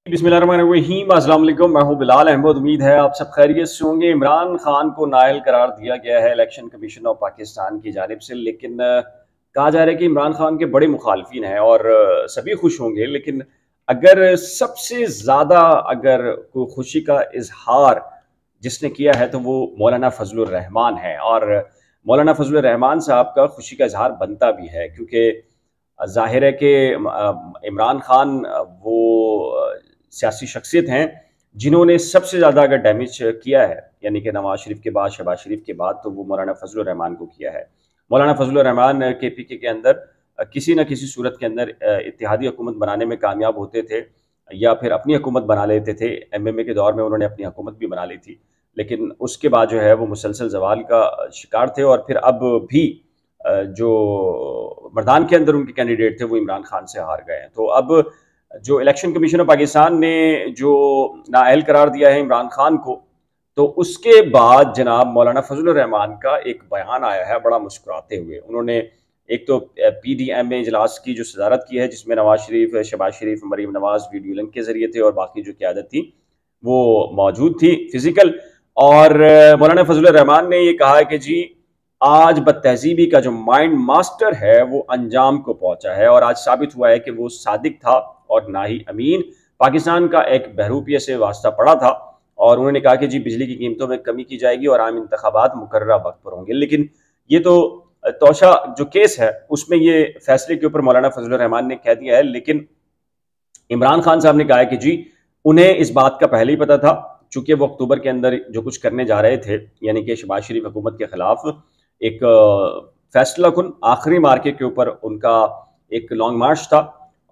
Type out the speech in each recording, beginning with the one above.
बिस्मिल्लाहिर्रहमानिर्रहीम। अस्सलाम वालेकुम। मैं हूं बिलाल अहमद। उम्मीद है आप सब खैरियत से होंगे। इमरान खान को नाअहल करार दिया गया है इलेक्शन कमीशन ऑफ पाकिस्तान की जानिब से, लेकिन कहा जा रहा है कि इमरान खान के बड़े मुखालफिन हैं और सभी खुश होंगे, लेकिन अगर सबसे ज़्यादा अगर कोई खुशी का इजहार जिसने किया है तो वो मौलाना फजलुर रहमान है। और मौलाना फजलुर रहमान साहब का खुशी का इजहार बनता भी है, क्योंकि ज़ाहिर है कि इमरान खान वो सियासी शख्सियत हैं जिन्होंने सबसे ज़्यादा अगर डैमेज किया है, यानी कि नवाज शरीफ के बाद, शहबाज शरीफ के बाद, तो वो मौलाना फजलुर रहमान को किया है। मौलाना फजलुर रहमान KPK के अंदर किसी न किसी सूरत के अंदर इत्तेहादी हुकूमत बनाने में कामयाब होते थे, या फिर अपनी हुकूमत बना लेते थे। MMA के दौर में उन्होंने अपनी हुकूमत भी बना ली थी, लेकिन उसके बाद जो है वो मुसलसल जवाल का शिकार थे। और फिर अब भी जो मर्दान के अंदर उनके कैंडिडेट थे वो इमरान खान से हार गए हैं। तो अब जो इलेक्शन कमीशन ऑफ पाकिस्तान ने जो नाअहल करार दिया है इमरान खान को, तो उसके बाद जनाब मौलाना फजलुर रहमान का एक बयान आया है बड़ा मुस्कुराते हुए। उन्होंने एक तो PDMA इजलास की जो सदारत की है, जिसमें नवाज शरीफ, शहबाज शरीफ, मरीम नवाज वीडियो लिंक के जरिए थे और बाकी जो क़यादत थी वो मौजूद थी फिजिकल। और मौलाना फजलुर रहमान ने ये कहा है कि जी आज बदतहजीबी का जो माइंड मास्टर है वो अंजाम को पहुंचा है, और आज साबित हुआ है कि वो सादिक था और ना ही अमीन। पाकिस्तान का एक बहरूपिया से वास्ता पड़ा था, और उन्होंने कहा कि जी बिजली की कीमतों में कमी की जाएगी और आम इंतखाबात मुकर्ररा वक्त पर होंगे। लेकिन ये तो तोशा जो केस है उसमें ये फैसले के ऊपर मौलाना फजलुर रहमान ने कह दिया है, लेकिन इमरान खान साहब ने कहा है कि जी उन्हें इस बात का पहले ही पता था, चूंकि वो अक्टूबर के अंदर जो कुछ करने जा रहे थे, यानी कि शहबाज शरीफ हुकूमत के खिलाफ एक फैसला कुन आखिरी मार्के के ऊपर उनका एक लॉन्ग मार्च था,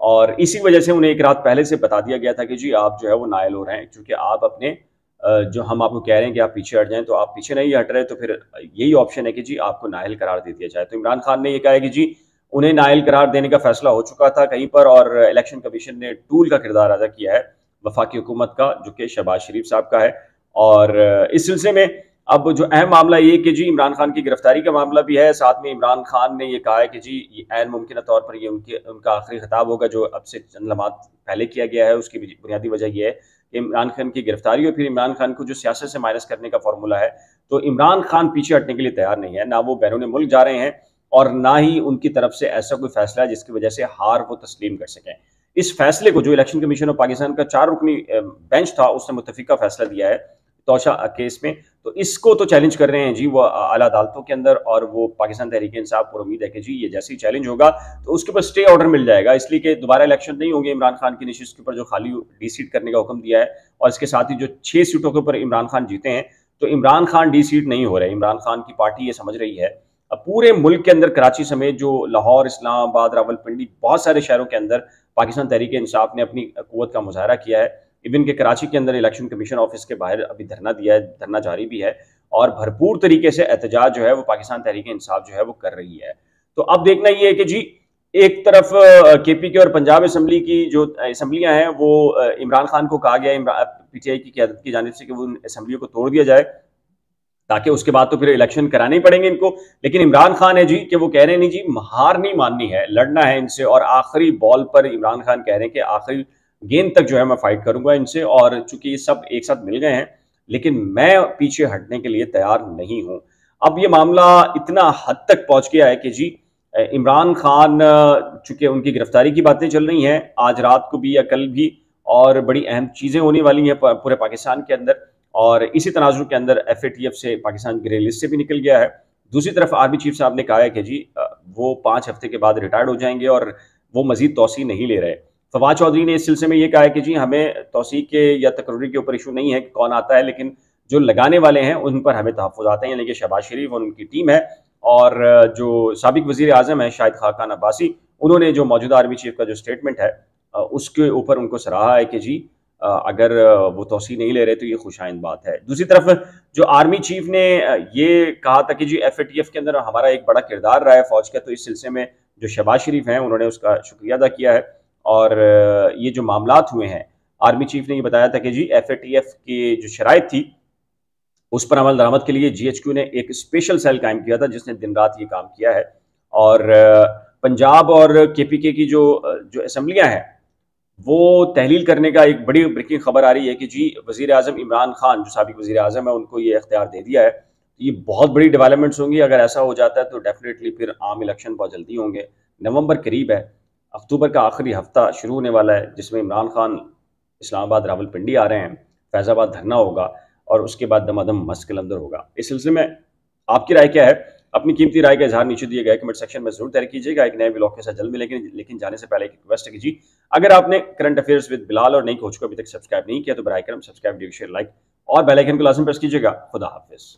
और इसी वजह से उन्हें एक रात पहले से बता दिया गया था कि जी आप जो है वो नायल हो रहे हैं, क्योंकि आप अपने जो हम आपको कह रहे हैं कि आप पीछे हट जाएं, तो आप पीछे नहीं हट रहे, तो फिर यही ऑप्शन है कि जी आपको नायल करार दे दिया जाए। तो इमरान खान ने यह कहा है कि जी उन्हें नायल करार देने का फैसला हो चुका था कहीं पर, और इलेक्शन कमीशन ने टूल का किरदार अदा किया है वफाकी हुकूमत का, जो कि शहबाज शरीफ साहब का है। और इस सिलसिले में अब जो अहम मामला ये कि जी इमरान खान की गिरफ्तारी का मामला भी है। साथ में इमरान खान ने ये कहा है कि जी ये ऐन मुमकिन तौर पर ये उनका आखिरी खिताब होगा जो अब से चंद लम्हात पहले किया गया है। उसकी बुनियादी वजह यह है कि इमरान खान की गिरफ्तारी और फिर इमरान खान को जो सियासत से माइनस करने का फॉर्मूला है, तो इमरान खान पीछे हटने के लिए तैयार नहीं है। ना वो बैरून मुल्क जा रहे हैं और ना ही उनकी तरफ से ऐसा कोई फैसला है जिसकी वजह से हार वो तस्लीम कर सकें। इस फैसले को जो इलेक्शन कमीशन ऑफ पाकिस्तान का 4 रुकनी बेंच था उसने मुतफिका फैसला दिया है तोशा केस में, तो इसको तो चैलेंज कर रहे हैं जी वो आला अदालतों के अंदर, और वो पाकिस्तान तहरीक इंसाफ पर उम्मीद है कि जी ये जैसे ही चैलेंज होगा तो उसके ऊपर स्टे ऑर्डर मिल जाएगा, इसलिए कि दोबारा इलेक्शन नहीं होंगे इमरान खान की नशिस्त के ऊपर जो खाली डी सीट करने का हुक्म दिया है। और इसके साथ ही जो 6 सीटों के ऊपर इमरान खान जीते हैं, तो इमरान खान डी सीट नहीं हो रहे। इमरान खान की पार्टी ये समझ रही है, अब पूरे मुल्क के अंदर कराची समेत जो लाहौर, इस्लामाबाद, रावलपिंडी, बहुत सारे शहरों के अंदर पाकिस्तान तहरीक इंसाफ ने अपनी कुव्वत का मुजाहरा किया है। इवन के कराची के अंदर इलेक्शन कमीशन ऑफिस के बाहर अभी धरना दिया है, धरना जारी भी है, और भरपूर तरीके से एहतजाज जो है वो पाकिस्तान तहरीक इंसाफ जो है वो कर रही है। तो अब देखना ये है कि जी एक तरफ KPK और पंजाब असम्बली की जो असम्बलियां हैं वो इमरान खान को कहा गया PTI की क़यादत की जानिब से कि वो असम्बलियों को तोड़ दिया जाए, ताकि उसके बाद तो फिर इलेक्शन कराने ही पड़ेंगे इनको। लेकिन इमरान खान है जी कि वो कह रहे हैं नहीं जी हार नहीं माननी है, लड़ना है इनसे, और आखिरी बॉल पर इमरान खान कह रहे हैं कि आखिरी गेंद तक जो है मैं फाइट करूंगा इनसे, और चूंकि ये सब एक साथ मिल गए हैं, लेकिन मैं पीछे हटने के लिए तैयार नहीं हूं। अब ये मामला इतना हद तक पहुंच गया है कि जी इमरान खान, चूंकि उनकी गिरफ्तारी की बातें चल रही हैं आज रात को भी या कल भी, और बड़ी अहम चीजें होने वाली हैं पूरे पाकिस्तान के अंदर, और इसी तनाजुर के अंदर FATF से पाकिस्तान ग्रे लिस्ट से भी निकल गया है। दूसरी तरफ आर्मी चीफ साहब ने कहा है कि जी वो 5 हफ्ते के बाद रिटायर्ड हो जाएंगे और वो मजीद तौसी नहीं ले रहे। फवाद चौधरी ने इस सिलसिले में ये कहा है कि जी हमें तौसी के या तकर्री के ऊपर इशू नहीं है कि कौन आता है, लेकिन जो लगाने वाले हैं उन पर हमें तहफ़्फ़ुज़ात हैं, यानी कि शहबाज शरीफ और उनकी टीम है, और जो साबिक वज़ीर आज़म है शाहिद खाकान अब्बासी, उन्होंने जो मौजूदा आर्मी चीफ का जो स्टेटमेंट है उसके ऊपर उनको सराहा है कि जी अगर वो तौसी नहीं ले रहे तो ये खुशाइंद बात है। दूसरी तरफ जो आर्मी चीफ ने ये कहा था कि जी FATF के अंदर हमारा एक बड़ा किरदार रहा है फौज का, तो इस सिलसिले में जो शहबाज शरीफ हैं उन्होंने उसका शुक्रिया अदा किया है। और ये जो मामलात हुए हैं, आर्मी चीफ ने ये बताया था कि जी FATF की जो शराइत थी उस पर अमल दरामद के लिए GHQ ने एक स्पेशल सेल कायम किया था जिसने दिन रात ये काम किया है। और पंजाब और KPK की जो असम्बलियाँ हैं وہ تحلیل کرنے کا ایک بڑی بریکنگ خبر آ رہی ہے کہ جی وزیر اعظم عمران خان جو سابق وزیر اعظم ہے ان کو یہ اختیار دے دیا ہے. یہ بہت بڑی ڈیولپمنٹس ہوں گی. اگر ایسا ہو جاتا ہے تو ڈیفینیٹلی پھر عام الیکشن بہت جلدی ہوں گے. نومبر قریب ہے, اکتوبر کا آخری ہفتہ شروع ہونے والا ہے جس میں عمران خان اسلام آباد راول پنڈی آ رہے ہیں, فیض آباد دھرنا ہوگا اور اس کے بعد دمادم مسجد قلندر ہوگا. اس سلسلے میں آپ کی رائے کیا ہے؟ اپنی قیمتی رائے کا اظہار نیچے دیے گئے کمنٹ سیکشن میں ضرور تحریر کیجیے گا. ایک نئے ولاگ کے ساتھ جلد ملیں گے, لیکن جانے سے پہلے ایک ریکویسٹ ہے کہ جی اگر آپ نے کرنٹ افیئرز ود بلال اور نئی کوچ کو ابھی تک سبسکرائب نہیں کیا تو برائے کرم سبسکرائب, شیئر, لائک اور بیل آئیکن کو لازم پریس کیجیے گا. خدا حافظ.